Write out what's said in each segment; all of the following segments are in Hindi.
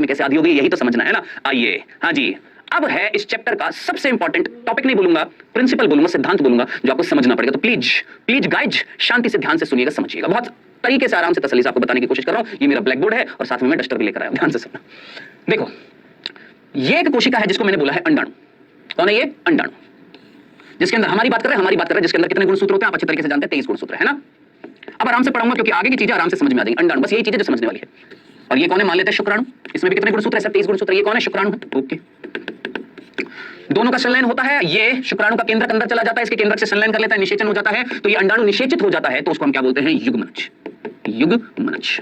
में कैसे आदि होगी, यही तो समझना है ना। आइए, हाँ जी, अब है इस चैप्टर का सबसे इंपॉर्टेंट टॉपिक, नहीं बोलूंगा प्रिंसिपल बोलूंगा, सिद्धांत बोलूंगा, जो आपको समझना पड़ेगा। तो प्लीज प्लीज गाइज शांति से ध्यान से सुनिएगा, समझिएगा, बहुत तरीके से आराम से तसल्ली से आपको बताने की कोशिश कर रहा हूं। ये मेरा ब्लैक बोर्ड है और साथ में मैं डस्टर भी लेकर आया हूं, ध्यान से सुनना। देखो, ये एक कोशिका है जिसको मैंने बोला है अंडाणु। कौन है ये? अंडाणु, जिसके अंदर हमारी बात कर रहे हैं जिसके अंदर कितने गुणसूत्र होते हैं आप अच्छे तरीके से जानते हैं, 23 गुणसूत्र है ना। अब आराम से पढ़ूंगा क्योंकि आगे की चीजें आराम से समझ में आ जाएंगी। अंडाणु, बस यही चीजें जो समझने वाली है। और ये कौन है? मान लेते हैं शुक्राणु। इसमें भी कितने गुणसूत्र है? 23 गुणसूत्र। ये कौन है? शुक्राणु है। ओके, दोनों का संलयन होता है। ये शुक्राणु का केंद्रक अंदर चला जाता है, इसके केंद्रक से संलयन कर लेता है, निषेचन हो जाता है। तो ये अंडाणु निषेचित हो जाता है, तो उसको हम क्या बोलते हैं? युग्मनज। युग्मनज,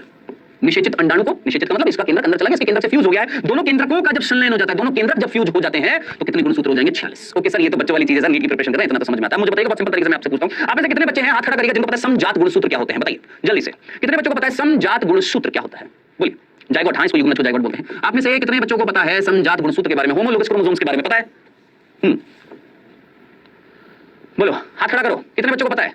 निषेचित अंडाणु को, निषेचित का मतलब इसका केंद्रक अंदर चला गया, इसके केंद्र से फ्यूज हो गया है। दोनों केंद्रकों का जब संलयन हो जाता है, दोनों केंद्रक जब फ्यूज हो जाते हैं, तो कितने गुणसूत्र हो जाएंगे? 46। ओके सर, ये तो बच्चों वाली चीज है, नीट की प्रिपरेशन कर रहे हैं, इतना तो समझ में आता है। मुझे बताइएगा बहुत सिंपल तरीके से, मैं आपसे पूछता हूं, आप में से कितने बच्चे हैं, हाथ खड़ा करिएगा, जिनको पता है समजात गुणसूत्र क्या होते हैं? बताइए जल्दी से, कितने बच्चों को पता है समजात गुणसूत्र क्या होता है? बोलिए। जाइगोट, हाँ, इसको युग्मनज जाइगोट बोलते हैं। आप में से कितने बच्चों को पता है समजात गुणसूत्र के बारे में, होमोलोगस क्रोमोसोम्स के बारे में पता है? बोलो, हाथ खड़ा करो, कितने बच्चों को पता है?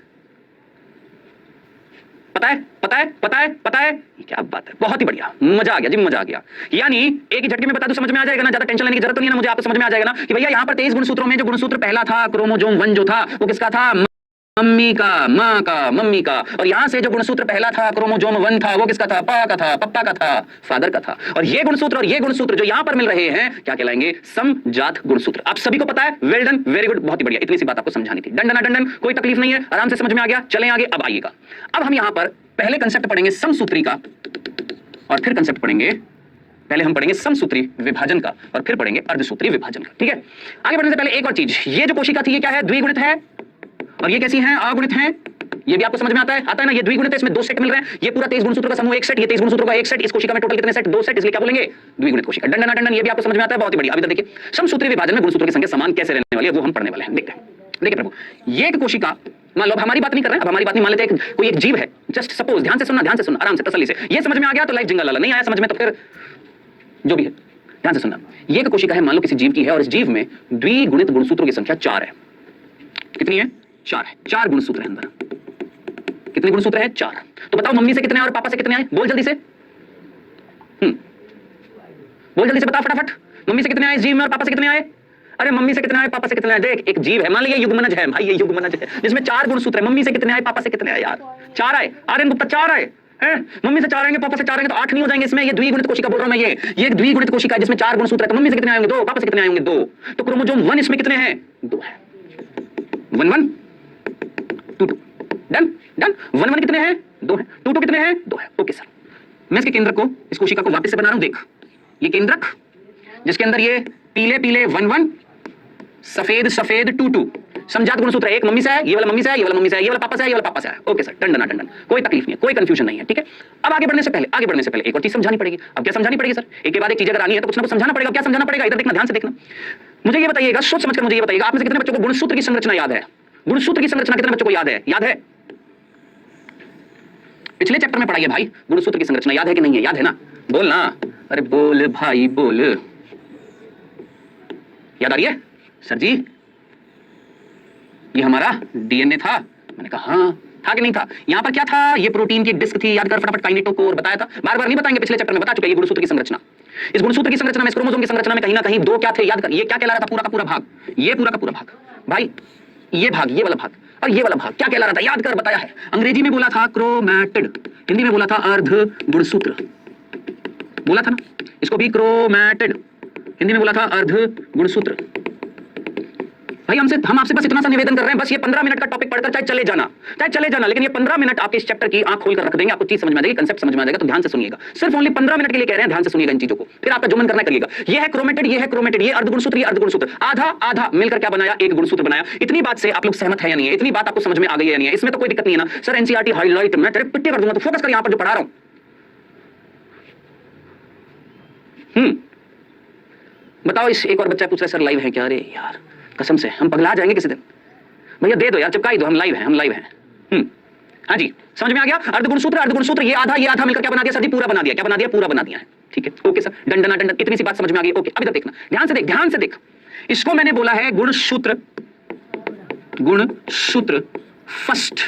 पता है, पता है, पता है, पता है? क्या बात है, बहुत ही बढ़िया, मजा आ गया जी, मजा आ गया। यानी एक ही झटके में बता दूं, समझ में आ जाएगा ना, ज्यादा टेंशन लेने की जरूरत तो नहीं है ना मुझे, आपको समझ में आ जाएगा ना कि भैया यहाँ पर 23 गुणसूत्रों में जो गुणसूत्र पहला था, क्रोमोसोम 1 जो था, वो किसका था? मम्मी का, माँ का, मम्मी का। और यहां से जो गुणसूत्र पहला था, क्रोमोसोम 1 था, वो किसका था? पापा का था, पप्पा का था, फादर का था। और ये गुणसूत्र जो यहां पर मिल रहे हैं, क्या कहलाएंगे? समजात गुणसूत्र। आप सभी को पता है, वेल डन, वेरी गुड, बहुत ही बढ़िया। इतनी सी बात आपको समझानी थी। डन डन, कोई तकलीफ नहीं है, आराम से समझ में आ गया। चलें आगे, अब आइएगा। अब हम यहां पर पहले कंसेप्ट पढ़ेंगे समसूत्री का, और फिर कंसेप्ट पढ़ेंगे, पहले हम पढ़ेंगे समसूत्री विभाजन का, और फिर पढ़ेंगे अर्धसूत्री विभाजन का। ठीक है, आगे बढ़ने से पहले एक और चीज, ये जो कोशिका थी, ये क्या है? द्विगुणित है। और ये कैसी हैं? अगुणित हैं। ये भी आपको समझ में आता है ना? ये द्विगुणित है, इसमें 2 सेट मिल रहे हैं। ये पूरा 23 गुणसूत्र का समूह एक सेट, ये 23 गुणसूत्रों का एक सेट। इस कोशिका में टोटल कितने सेट? 2 सेट, इसलिए क्या बोलेंगे? द्विगुणित कोशिका। डंडन डंडन, ये भी आपको समझ में आता है, बहुत ही बढ़िया। अभी तक देखिए, समसूत्री विभाजन में गुणसूत्रों की संख्या समान कैसे रहने वाली है, वो हम पढ़ने वाले हैं। देखते हैं। देखिए प्रभु, ये एक कोशिका, मान लो, अब हमारी बात नहीं कर रहे हैं, अब हमारी बात नहीं, मान लेते हैं कोई एक जीव है, जस्ट सपोज, ध्यान से सुनना, आराम से, तसल्ली से। ये समझ में आ गया तो लाइफ जिंगल लाला, नहीं आया समझ में तो फिर जो भी है, ध्यान से सुनना। ये एक कोशिका है, मान लो किसी जीव की है, और इस जीव में द्विगुणित गुणसूत्रों की संख्या 4 है। कितनी है? 4 है। 4 गुणसूत्र है अंदर। कितने गुणसूत्र है? 4। तो बताओ, मम्मी से कितने आए और पापा से कितने आए? बोल जल्दी से, बोल जल्दी से, बता फटाफट। मम्मी से कितने आए इस जीव में और पापा से कितने आए? अरे मम्मी से कितने आए, पापा से कितने आए? देख, एक जीव है, मान लीजिए युग्मनज है भाई, ये युग्मनज है जिसमें 4 गुणसूत्र है। मम्मी से कितने आए, पापा से कितने आए? यार 4 आए। आर्यन गुप्ता 4 आए। मम्मी से 4 आएंगे, पापा से 4 आएंगे, तो 8 नहीं हो जाएंगे इसमें? ये द्विगुणित कोशिका बोल रहा हूं मैं, ये एक द्विगुणित कोशिका है जिसमें 4 गुणसूत्र है। तो मम्मी से कितने आएंगे? 2, पापा से कितने आएंगे? 2। तो क्रोमोसोम 1 इसमें कितने हैं? 2 है। 1 1 2 2। Done done. 1 1 कितने हैं? 2 है। 2 2 कितने हैं? 2 है। ओके सर, मैं इसके केंद्रक को, इस कोशिका को वापस से बना रहा हूं। देख, ये केंद्रक जिसके अंदर ये पीले पीले 1 1, सफेद सफेद 2 2, समजात गुणसूत्र है। एक मम्मी से है, ये वाला मम्मी से है, ये वाला मम्मी से है, ये वाला पापा से है, ये वाला पापा से है। ओके सर, डन डन, कोई तकलीफ नहीं है, कोई कंफ्यूजन नहीं है। ठीक है, अब आगे बढ़ने से पहले एक और चीज समझानी पड़ेगी। अब क्या समझानी पड़ेगी सर? एक के बाद एक चीज अगर आनी है तो कुछ ना कुछ समझाना पड़ेगा। क्या समझाना पड़ेगा? इधर देखना, ध्यान से देखना। मुझे ये बताइएगा, सोच समझकर मुझे ये बताइएगा, आप में से कितने बच्चों को गुणसूत्र की संरचना याद है? गुणसूत्र की संरचना कितने बच्चों को याद है? याद है? पिछले चैप्टर में पढ़ाई है भाई, गुणसूत्र की संरचना याद है कि नहीं है? याद है ना? बोल ना, अरे बोल भाई बोल। याद आ रही है? सर जी, ये हमारा डीएनए था। मैंने कहा हाँ, था कि नहीं था? यहां पर क्या था? ये प्रोटीन की एक डिस्क थी, याद कर फटाफट, काइनेटोकोर बताया था। बार बार नहीं बताएंगे, पिछले चैप्टर में बता चुके। ये गुणसूत्र की संरचना, इस गुणसूत्र की संरचना में, इस क्रोमोसोम की संरचना में कहीं ना कहीं 2 क्या थे? याद कर। ये क्या कहला रहा था? पूरा का पूरा भाग, ये पूरा का पूरा भाग भाई, ये भाग, ये वाला भाग और ये वाला भाग क्या कहला रहा था? याद कर, बताया है। अंग्रेजी में बोला था क्रोमैटिड, हिंदी में बोला था अर्ध गुणसूत्र, बोला था ना। इसको भी क्रोमैटिड, हिंदी में बोला था अर्ध गुणसूत्र। भाई हम आपसे बस इतना सा निवेदन कर रहे हैं, बस ये 15 मिनट का टॉपिक पढ़कर चाहे चले जाना, लेकिन ये 15 मिनट आपके इस चैप्टर की आंख खोल कर रख देंगे, आपको चीज समझ में आ जाएगी, कंसेप्ट समझ में आ जाएगा। तो ध्यान से सुनिएगा, सिर्फ ओनली 15 मिनट के लिए कह रहे हैं, ध्यान से सुनिएगा इन चीजों को, फिर आपका जो मन करना है करिएगा। ये है क्रोमेटिड, ये है क्रोमेटिड, ये अर्धगुणसूत्र, ये अर्धगुणसूत्र, आधा आधा मिलकर क्या बनाया? एक गुणसूत्र बनाया। इतनी बात से आप लोग सहमत है या नहीं है? इतनी बात आपको समझ में आ गई है या नहीं है? इसमें तो कोई दिक्कत नहीं है ना? सर एनसीईआरटी हाईलाइट मैं तेरे पिट्टे कर दूंगा, तो फोकस कर यहां पर जो पढ़ा रहा हूं। बताओ, इस एक और बच्चा पूछ रहा है सर लाइव है क्या? अरे यार कसम से हम पगला जाएंगे किसी दिन। भैया दे दो यार, चिपका ही दो, हम लाइव हैं। हाँ जी, समझ में आ गया? अर्धगुणसूत्र, ये आधा मिलकर क्या बना दिया सर जी? पूरा बना दिया। क्या बना दिया? पूरा बना दिया है। ठीक है, ओके सर, डंडना डंडन, इतनी सी बात समझ में आ गई। ओके, अभी तक देखना, ध्यान से देख। इसको मैंने बोला है गुणसूत्र फर्स्ट।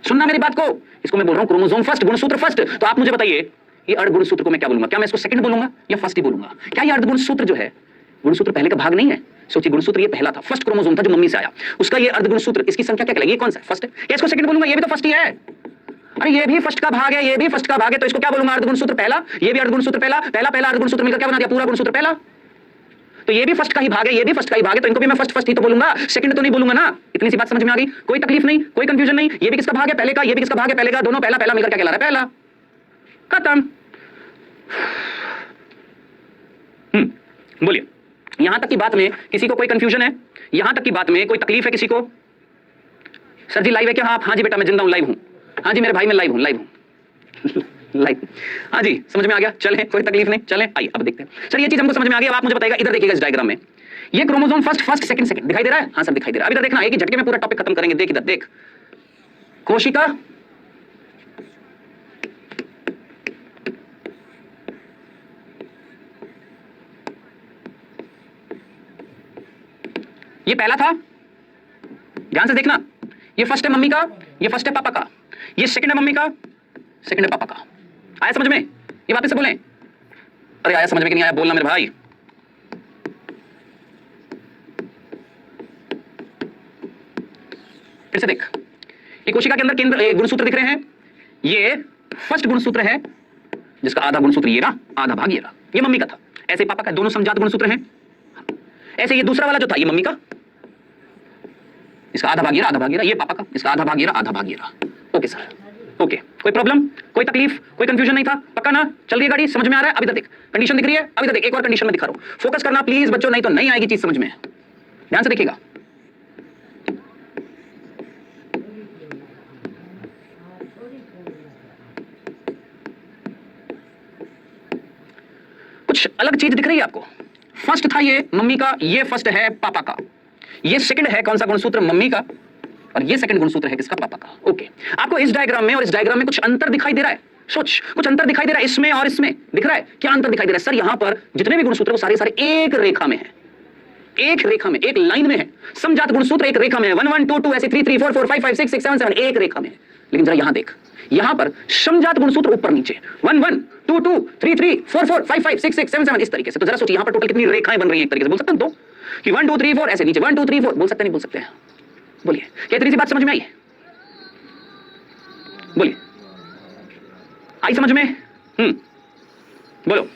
सुनना मेरी बात को, इसको मैं बोल रहा हूं क्रोमोसोम फर्स्ट, गुणसूत्र फर्स्ट। तो आप मुझे बताइए, ये अर्ध गुणसूत्र को मैं क्या बोलूंगा? क्या मैं इसको सेकंड बोलूंगा या फर्स्ट ही बोलूंगा? क्या ये अर्ध गुणसूत्र जो है, गुणसूत्र पहले का भाग नहीं है? सोचिए, गुणसूत्र ये पहला था, फर्स्ट क्रोमोसोम था जो मम्मी से आया, उसका ये अर्ध गुणसूत्र, इसकी संख्या क्या कहलाएगी? ये कौन सा है? फर्स्ट है। या इसको सेकंड बोलूंगा? ये भी तो फर्स्ट ही है। अरे ये भी फर्स्ट का भाग है, ये भी फर्स्ट का भाग है, तो इसको क्या बोलूंगा? अर्ध गुणसूत्र पहला। ये भी अर्ध गुणसूत्र पहला, पहला पहला अर्ध गुणसूत्र मिलकर क्या बना दिया? पूरा गुणसूत्र पहला। तो ये भी फर्स्ट का ही भाग है, ये भी फर्स्ट का ही भाग है, तो इनको भी मैं फर्स्ट फर्स्ट ही तो बोलूंगा, सेकंड तो नहीं बोलूंगा ना। इतनी सी बात समझ में आ गई? कोई तकलीफ नहीं, कोई कंफ्यूजन नहीं। ये भी किसका भाग है? पहले का। ये भी किसका भाग है? पहले का। दोनों पहला पहला मिलकर क्या कहला रहा है? पहला। खत्म। बोलिए, यहां तक की बात में किसी को कोई कंफ्यूजन है? यहां तक की बात में कोई तकलीफ है किसी को? सर जी लाइव है क्या? हाँ जी बेटा मैं जिंदा हूं, लाइव हूं। हाँ जी मेरे भाई मैं लाइव हूं, लाइव हूं। लाइव। हाँ जी समझ में आ गया? चलें, कोई तकलीफ नहीं, चलें आइए अब देखते हैं। सर ये चीज हमको समझ में आ गई, अब आप मुझे बताइएगा, इधर देखिएगा इस डायग्राम में ये chromosome first first second second दिखाई दे रहा है? हाँ सर दिखाई दे रहा है। अब इधर देखना, एक ही झटके में पूरा टॉपिक खत्म करेंगे। देख इधर देख, कोशिका ये पहला था, ध्यान से देखना, ये फर्स्ट है मम्मी का, ये फर्स्ट है पापा का, ये सेकंड है मम्मी का, सेकंड है पापा का। आया समझ में? ये वापस से बोलें। अरे आया समझ में कि नहीं आया? बोलना मेरे भाई। फिर से देख, ये कोशिका के अंदर केंद्र गुणसूत्र दिख रहे हैं। ये फर्स्ट गुणसूत्र है जिसका आधा गुणसूत्र ये रहा, आधा भाग ये रहा, ये मम्मी का था। ऐसे पापा का दोनों समजात गुणसूत्र हैं। ऐसे ये दूसरा वाला जो था ये मम्मी का, इसका आधा भाग ये रहा, आधा भाग ये रहा, ये पापा का, इसका आधा भाग ये रहा, आधा भाग ये रहा। ओके सर, ओके, कोई प्रॉब्लम, कोई तकलीफ, कोई कंफ्यूजन नहीं था? पक्का ना? चल रही है गाड़ी, समझ में आ रहा है? अभी तक देख, कंडीशन दिख रही है? अभी तक देख, एक और कंडीशन में दिखा रहा हूं, फोकस करना प्लीज बच्चों, नहीं तो नहीं आएगी चीज समझ में। ध्यान से देखिएगा। कुछ अलग चीज दिख रही है आपको? फर्स्ट था ये मम्मी का, ये फर्स्ट है पापा का, ये सेकंड है कौन सा गुणसूत्र? मम्मी का, और ये सेकंड गुणसूत्र है किसका? पापा का। ओके, आपको इस डायग्राम में और इस डायग्राम में कुछ अंतर दिखाई दे रहा है? सोच, कुछ अंतर दिखाई दे रहा है इसमें और इसमें? दिख रहा है? क्या अंतर दिखाई दे रहा है? सर यहाँ पर जितने भी गुणसूत्र वो सारे सारे एक रेखा में है, एक रेखा में, एक लाइन में है। समजात गुणसूत्र एक रेखा में है, 1 1 2 2 ऐसे 3 3 4 4 5 5 6 6 7 7 एक रेखा में है। लेकिन जरा यहां देख, यहां पर समजात गुणसूत्र ऊपर नीचे 1 1 2 2 3 3 4 4 5 5 6 6 7 7 इस तरीके से। तो जरा सोचिए यहां पर टोटल कितनी रेखाएं बन रही हैं? एक तरीके से बोल सकते हैं तो कि 1 2 3 4 ऐसे नीचे 1 2 3 4 बोल सकते हैं? नहीं बोल सकते हैं? बोलिए, क्या इतनी सी बात समझ में आई? बोलिए, आई समझ में? बोलो,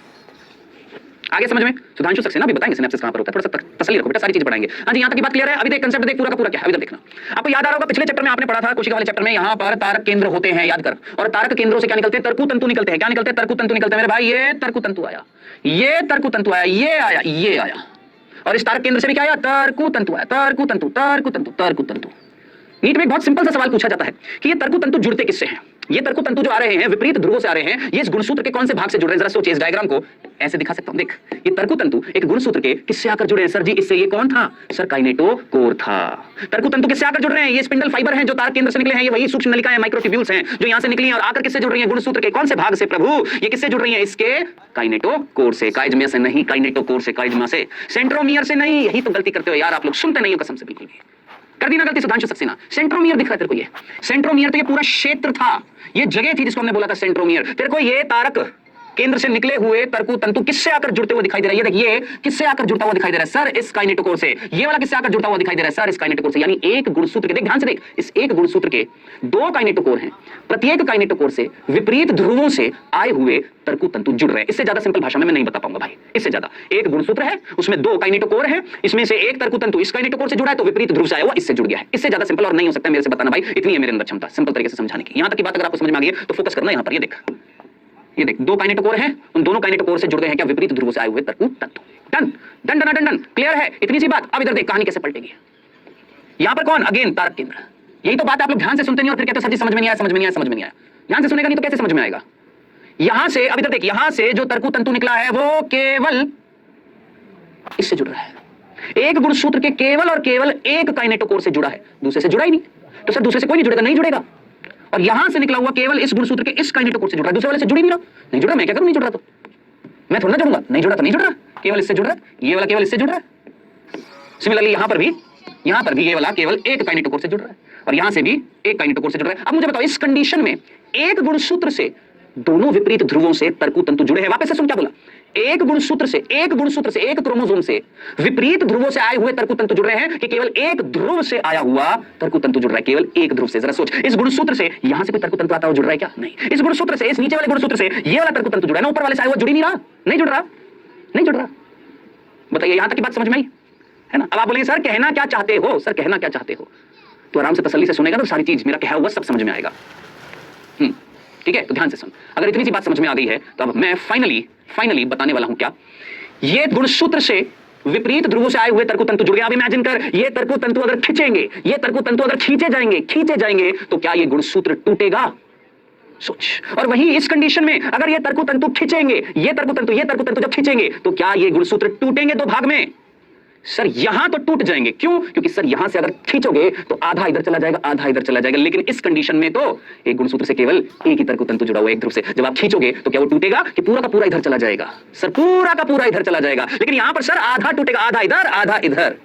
आगे समझ में? सुधांशु सक्सेना भी बताएंगे सिनेप्सिस कहां पर होता है, थोड़ा सा तसल्ली रखो बेटा, सारी चीज पढ़ाएंगे। हाँ जी, यहां तक की बात क्लियर है? अभी देख कंसेप्ट देख पूरा का पूरा क्या है, अभी तक देखना। आपको याद आ रहा होगा पिछले चैप्टर में आपने पढ़ा था, कोशिका वाले चैप्टर में, यहां पर तारक केंद्र होते हैं, याद कर, और तारक केंद्रों से क्या निकलते हैं? तरकु तंतु निकलते हैं। क्या निकलते हैं? तरकु तंतु निकलते हैं मेरे भाई। ये तरकु तंतु आया, ये तरकु तंतु आया, ये आया, ये आया, और इस तारक केंद्र से भी क्या आया? तरकु तंतु आया, तरकु तंतु, तरकु तंतु, तरकु तंतु। नीट में एक बहुत सिंपल सा सवाल पूछा जाता है कि ये तरकु तंतु जुड़ते किससे हैं? ये तरकु तंतु जो आ रहे हैं विपरीत ध्रुवों से आ रहे हैं, ये इस गुणसूत्र के कौन से भाग से जुड़ रहे हैं? जरा सोचिए, इस डायग्राम को ऐसे दिखा सकता हूं, देख, ये तरकु तंतु एक गुणसूत्र के किससे आकर जुड़े हैं? सर जी इससे, ये कौन था? सर काइनेटोकोर था। तरकु तंतु किससे आकर जुड़ रहे हैं? ये स्पिंडल फाइबर हैं जो तारक केंद्र से निकले हैं, ये वही सूक्ष्म नलिकाएं हैं, माइक्रोट्यूब्यूल्स हैं जो यहां से निकली हैं और आकर किससे जुड़ रही हैं? गुणसूत्र के कौन से भाग से प्रभु? ये किससे जुड़ रही हैं? इसके काइनेटोकोर से। काइजमिया से नहीं, काइनेटोकोर से, काइजमा से, सेंट्रोमियर से नहीं। यही तो गलती करते हो यार आप लोग, सुनते नहीं हो कसम से, बिल्कुल भी कर दी ना गलती सुधांशु सक्सेना। सेंट्रोमियर दिख रहा है तेरे को? ये सेंट्रोमियर तो ये पूरा क्षेत्र था, ये जगह थी जिसको हमने बोला था सेंट्रोमियर। तेरे को ये तारक केंद्र से निकले हुए तरकु तंतु किससे आकर जुड़ते हुए दिखाई दे रहा है? ये देखिए किससे आकर जुड़ता हुआ दिखाई दे रहा है? सर इस काइनेटोकोर से। ये वाला किससे आकर जुड़ता हुआ दिखाई दे रहा है? सर इस काइनेटोकोर से। यानी एक गुणसूत्र के, देख ध्यान से देख, इस एक गुणसूत्र के दो काइनेटोकोर हैं, प्रत्येक काइनेटोकोर से विपरीत ध्रुवों से आए हुए तरकु तंतु जुड़ रहे हैं। इससे ज्यादा सिंपल भाषा में मैं नहीं बता पाऊंगा भाई, इससे ज्यादा। एक गुणसूत्र है, उसमें दो काइनेटोकोर है, इसमें से एक तरकु तंतु इस काइनेटोकोर से जुड़ा है तो विपरीत ध्रुव से आया हुआ इससे जुड़ गया है। इससे ज्यादा सिंपल और नहीं हो सकता मेरे से बताना भाई, इतनी है मेरे अंदर क्षमता सिंपल तरीके से समझाने की। यहां तक की बात अगर आपको समझ में आ गई है तो फोकस करना। यहां पर ये देख, ये देख, दो काइनेटोकोर हैं, उन दोनों काइनेटोकोर से जुड़ गए हैं क्या? विपरीत ध्रुव से आए हुए तरकु तंतु। Done done done done, clear है? इतनी सी बात। अब इधर देख कहानी कैसे पलटेगी। यहां पर कौन? अगेन तारक केंद्र। यही तो बात आप लोग ध्यान से सुनते नहीं और फिर कहते हो सर जी समझ में नहीं आया, समझ में नहीं आया, समझ में नहीं आया। ध्यान से सुनेगा नहीं तो कैसे समझ में आएगा? यहां से, अब इधर देख, यहां से जो तरकु तंतु निकला है वो केवल इससे जुड़ रहा है, एक गुणसूत्र के केवल और केवल एक काइनेटोकोर से जुड़ा है, दूसरे से जुड़ा ही नहीं। तो सर दूसरे से कोई नहीं जुड़ेगा? नहीं जुड़ेगा। और यहां से निकला हुआ केवल इस गुणसूत्र के इस काइनेटोकोर से जुड़ रहा है, दूसरे वाले से जुड़ ही नहीं रहा। नहीं जुड़ रहा, मैं क्या करूं? नहीं जुड़ रहा तो मैं थोड़ा ना जुड़ूंगा। नहीं जुड़ा तो नहीं जुड़ रहा, केवल इससे जुड़ रहा है, ये वाला केवल इससे जुड़ रहा है। सिमिलरली यहां पर भी ये वाला केवल एक काइनेटोकोर से जुड़ रहा है और यहां से भी एक काइनेटोकोर से जुड़ रहा है। अब मुझे बताओ, इस कंडीशन में एक गुणसूत्र से दोनों विपरीत ध्रुवों से तर्कु तंतु जुड़े हैं। वापस से सुन क्या बोला, एक गुणसूत्र से एक क्रोमोसोम से विपरीत ध्रुवों से आए हुए तर्कु तंतु जुड़ रहे हैं कि केवल एक ध्रुव से आया हुआ तर्कु तंतु जुड़ रहा है, केवल एक ध्रुव से। जरा सोच, इस गुणसूत्र से यहां से कोई तर्कु तंतु आता हुआ जुड़ रहा है क्या? नहीं। इस गुणसूत्र से, इस नीचे वाले गुणसूत्र से ये वाला तर्कु तंतु जुड़ा है ना, ऊपर वाले से आया हुआ जुड़ ही नहीं रहा, नहीं जुड़ रहा, नहीं जुड़ रहा। बताइए, यहां तक की बात समझ में आई है ना? अब आप बोलेंगे सर कहना क्या चाहते हो, सर कहना क्या चाहते हो? तो आराम से तसल्ली से सुनेगा तो सारी चीज मेरा कहा हुआ सब समझ में आएगा। ठीक है, तो ध्यान से सुन। अगर इतनी सी बात समझ में आ गई है तो अब मैं फाइनली बताने वाला हूं क्या। ये गुणसूत्र से विपरीत ध्रुवों से आए हुए तर्कु तंतु जुड़ गए। अब इमेजिन कर, ये तर्कु तंतु अगर खींचेंगे, ये तर्कु तंतु अगर खींचे जाएंगे तो क्या ये गुणसूत्र टूटेगा? सोच। और वहीं इस कंडीशन में अगर ये तर्कु तंतु खींचेंगे, ये तर्कु तंतु जब खींचेंगे तो क्या ये गुणसूत्र टूटेंगे दो भाग में? सर यहां तो टूट जाएंगे। क्यों? क्योंकि सर यहां से अगर खींचोगे तो आधा इधर चला जाएगा, आधा इधर चला जाएगा। लेकिन इस कंडीशन में तो एक गुणसूत्र से केवल एक ही तर्कु तंतु जुड़ा हुआ एक ध्रुव से। जब आप खींचोगे तो क्या वो टूटेगा कि पूरा का पूरा इधर चला जाएगा? सर पूरा का पूरा इधर चला जाएगा। लेकिन यहां पर सर आधा टूटेगा, आधा इधर आधा इधर।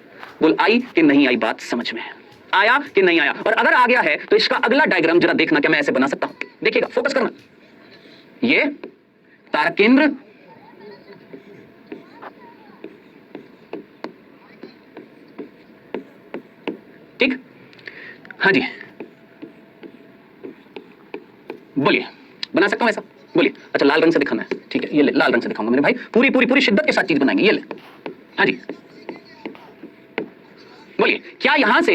बोल आई कि नहीं आई बात समझ में? आया कि नहीं आया? और अगर आ गया है तो इसका अगला डायग्राम जरा देखना, क्या मैं ऐसे बना सकता हूं? देखिएगा, फोकस करना। ये तारक केंद्र, ठीक? हाँ जी, बोलिए, बना सकता हूं ऐसा? बोलिए। अच्छा, लाल रंग से दिखाना है, ठीक है, ये ले, लाल रंग से दिखाऊंगा मेरे भाई। पूरी शिद्दत के साथ चीज बनाएंगे, ये ले। हाँ जी, बोलिए। क्या यहां से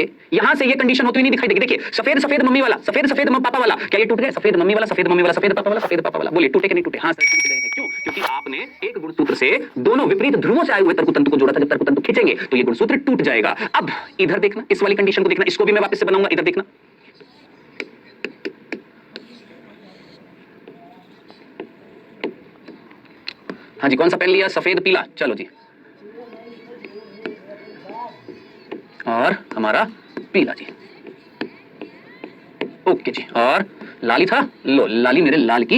ये कंडीशन होती हुई नहीं दिखाई देगी? देखिए, सफेद मम्मी वाला, सफेद पापा वाला, क्या ये टूट गए? सफेद मम्मी वाला, सफेद पापा वाला। बोलिए, टूटे कि नहीं टूटे? हाँ सर, टूट गए हैं। क्यों? क्योंकि आपने एक गुणसूत्र से दोनों विपरीत ध्रुवों से आए हुए तर्कु तंतु को जोड़ा था। जब तर्कु तंतु खींचेंगे तो ये गुणसूत्र टूट जाएगा। अब इधर देखना, इस वाली कंडीशन को देखना, इसको भी मैं वापस से बनाऊंगा, इधर देखना। हाँ जी, कौन सा पेन लिया? सफेद पीला, चलो जी। और हमारा पीला जी, ओके जी। और लाली था, लो लाली मेरे लाल की,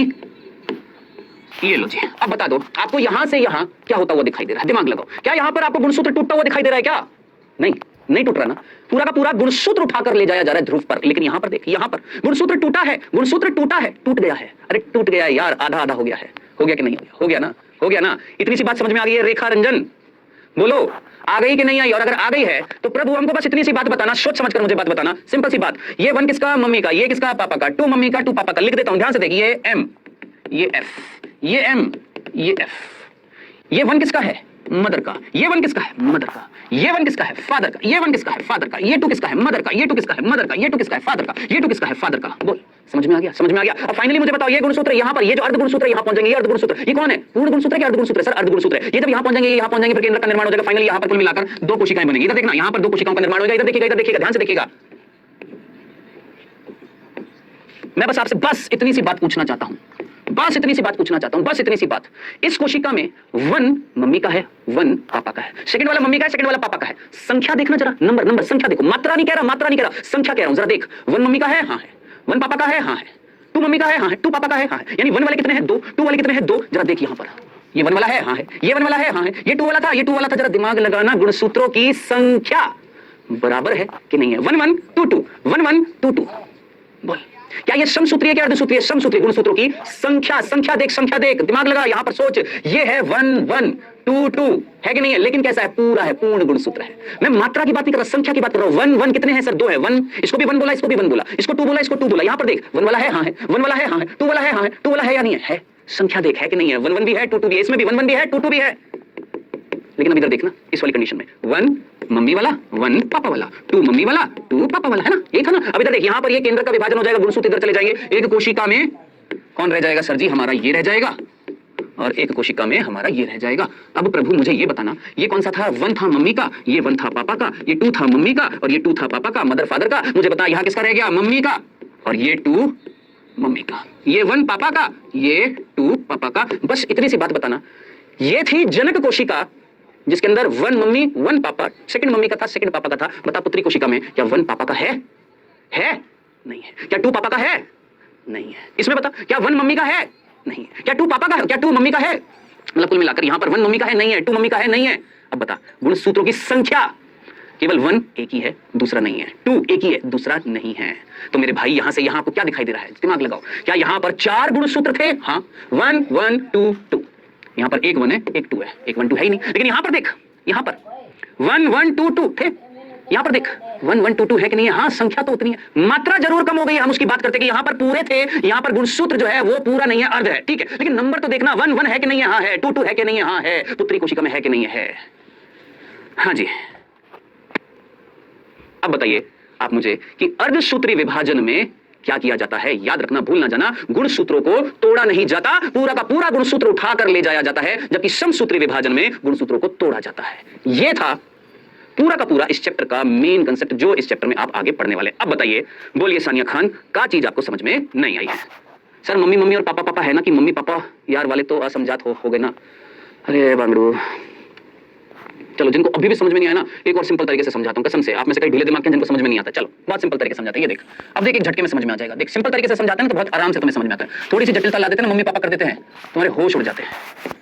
ये लो जी। अब बता दो, आपको यहां से यहां क्या होता हुआ दिखाई दे रहा है? दिमाग लगाओ। क्या यहां पर आपको गुणसूत्र टूटता हुआ दिखाई दे रहा है क्या? नहीं टूट रहा ना। पूरा का पूरा गुणसूत्र उठाकर ले जाया जा रहा है ध्रुव पर। लेकिन यहां पर देख, यहां पर गुणसूत्र टूटा है, टूट गया है। अरे टूट गया है यार, आधा आधा हो गया है। हो गया कि नहीं? हो गया ना? इतनी सी बात समझ में आ गई है? रेखा रंजन बोलो, आ गई कि नहीं आई? और अगर आ गई है तो प्रभु हमको बस इतनी सी बात बताना, सोच समझ कर मुझे बात बताना, सिंपल सी बात। ये 1 किसका? मम्मी का। ये किसका? पापा का। 2 मम्मी का, 2 पापा का। लिख देता हूं, ध्यान से देख। ये M, ये F, ये M, ये F। ये 1 किसका है? मदर का। ये 1 किसका है? मदर का। ये 1 किसका है? फादर का। ये 1 किसका है? फादर का। ये 2 किसका है? मदर का। ये 2 किसका है? मदर का। ये 2 किसका है? फादर का। ये 2 किसका है? फादर का। बोल, समझ में आ गया? समझ में आ गया? अब फाइनली मुझे बताओ, ये गुणसूत्र यहाँ पर, ये जो अर्ध गुणसूत्र यहाँ पहुंचेंगे, ये अर्ध गुणसूत्र, ये कौन है? पूर्ण गुणसूत्र क्या अर्ध गुणसूत्र? सर अर्ध गुणसूत्र है। ये जब यहाँ पहुंचेंगे, यहाँ पहुंचेंगे, फिर केंद्र का निर्माण हो जाएगा। फाइनली यहाँ पर कुल मिलाकर 2 कोशिकाएं बनेंगी। इधर देखना, यहाँ पर 2 कोशिकाओं का निर्माण होगा। इधर देखिएगा, ध्यान से देखिएगा। मैं बस आपसे बस इतनी सी बात पूछना चाहता हूं, बस इतनी सी बात। इस कोशिका में 1 मम्मी का है, 1 पापा का है। सेकंड वाला मम्मी का है, सेकंड वाला पापा का है। संख्या देखना जरा, नंबर संख्या देखो। मात्रा नहीं कह रहा, संख्या कह रहा हूं। जरा देख, 1 मम्मी का है, हाँ है। 1 पापा का है, हाँ है। 2 मम्मी का है, हाँ है। 2 पापा का है, हाँ है। यानी 1 वाले कितने हैं? 2। 2 वाले कितने हैं? 2। जरा देख यहाँ पर, ये 1 वाला है, हाँ है। ये 1 वाला है, हाँ है। ये 2 वाला था, जरा दिमाग लगाना। गुणसूत्रों की संख्या बराबर है कि नहीं है? 1 1 2 2, 1 1 2 2। बोल, क्या ये समसूत्रीय क्या अर्धसूत्रीय? समसूत्रीय। गुणसूत्रों की संख्या देख, दिमाग लगा, यहां पर सोच। ये है 1 1 2 2, है कि नहीं है? लेकिन कैसा है? पूरा है, पूर्ण गुणसूत्र है। मैं मात्रा की बात नहीं कर रहा, संख्या की बात कर रहा हूं। 1 1 कितने हैं सर? 2 है। 1 इसको भी 1 बोला, इसको भी 1 बोला, इसको 2 बोला, इसको 2 बोला। यहां पर देख, 1 वाला है, हाँ है। 1 वाला है, हाँ है। 2 वाला है, हाँ है। 2 वाला है या नहीं है? संख्या देख, है कि नहीं है? 1 1 भी है, 2 2 भी है। इसमें भी 1 1 भी है, 2 2 भी है। लेकिन अब इधर देखना, इस वाली कंडीशन में 1 मम्मी वाला, 1 पापा वाला, 2 मम्मी वाला, 2 पापा वाला, है ना? ये था ना? अब इधर देख, यहाँ पर ये केंद्र का विभाजन हो जाएगा, गुणसूत्र इधर चले जाएंगे। एक कोशिका में कौन रह जाएगा सर जी? हमारा ये रह जाएगा, और एक कोशिका में हमारा ये रह जाएगा। अब प्रभु मुझे ये बताना, ये कौन सा था? 1 था मम्मी का, ये 1 था पापा का, ये 2 था मम्मी का, और ये 2 था पापा का, मदर फादर का। मुझे बता, यहाँ किसका रह गया? मम्मी का, और ये 2 मम्मी का। ये 1 पापा का, ये 2 पापा का। बस इतनी सी बात बताना। ये थी जनक कोशिका, जिसके अंदर 1 मम्मी 1 पापा, सेकंड मम्मी का था, सेकंड पापा का था। बता, पुत्री कोशिका में क्या 1 पापा का है? नहीं है। क्या 2 पापा का है? नहीं है। इसमें बता, क्या 1 मम्मी का है? नहीं है। क्या 2 पापा का है? क्या 2 मम्मी का है? मतलब कुल मिलाकर यहां पर 1 मम्मी का है, नहीं है। 2 मम्मी का है, नहीं है। अब बता, गुणसूत्रों की संख्या केवल 1 एक ही है, दूसरा नहीं है। 2 एक ही है, दूसरा नहीं है। तो मेरे भाई यहां से यहां आपको क्या दिखाई दे रहा है? दिमाग लगाओ। क्या यहां पर 4 गुणसूत्र थे? हाँ, 1 1 2 2। यहां पर एक 1 है, एक 2 है, एक 1 2 है ही नहीं। लेकिन यहां पर देख, यहां पर 1 1 2 2 थे। यहां पर देख 1 1 2 2 है कि नहीं है? हाँ, संख्या तो उतनी है, मात्रा जरूर कम हो गई है। हम उसकी बात करते कि यहां पर पूरे थे, यहां पर गुणसूत्र जो है वो पूरा नहीं है, अर्ध है, ठीक है। लेकिन नंबर तो देखना, 1 1 है कि नहीं है? हाँ है। 2 2 है कि नहीं है? हाँ है। पुत्री कोशिका में है कि नहीं है? हाँ जी। अब बताइए आप मुझे कि अर्धसूत्री विभाजन में क्या किया जाता है? याद रखना, भूल ना जाना, गुणसूत्रों को तोड़ा नहीं जाता, पूरा का पूरा गुणसूत्र उठाकर ले जाया जाता है, जबकि समसूत्री विभाजन में गुणसूत्रों को तोड़ा जाता है। यह था पूरा का पूरा इस चैप्टर का मेन कंसेप्ट, जो इस चैप्टर में आप आगे पढ़ने वाले। अब बताइए, बोलिए सानिया खान, क्या चीज आपको समझ में नहीं आई है? सर मम्मी मम्मी और पापा पापा है ना, कि मम्मी पापा यार वाले तो असमझात हो गए ना। अरे बांगड़ू, चलो जिनको अभी भी समझ में नहीं आया ना, एक और सिंपल तरीके से समझाता हूं, कसम से। आप में से कई ढीले दिमाग के जिनको समझ में नहीं आता, चलो बहुत सिंपल तरीके से समझाते हैं। ये देख, अब देख, एक झटके में समझ में आ जाएगा। देख, सिंपल तरीके से समझाते हैं ना तो बहुत आराम से तुम्हें समझ में आता है। थोड़ी सी जटिलता ला देते हैं ना, मम्मी पापा कर देते हैं, तुम्हारे होश उड़ जाते हैं।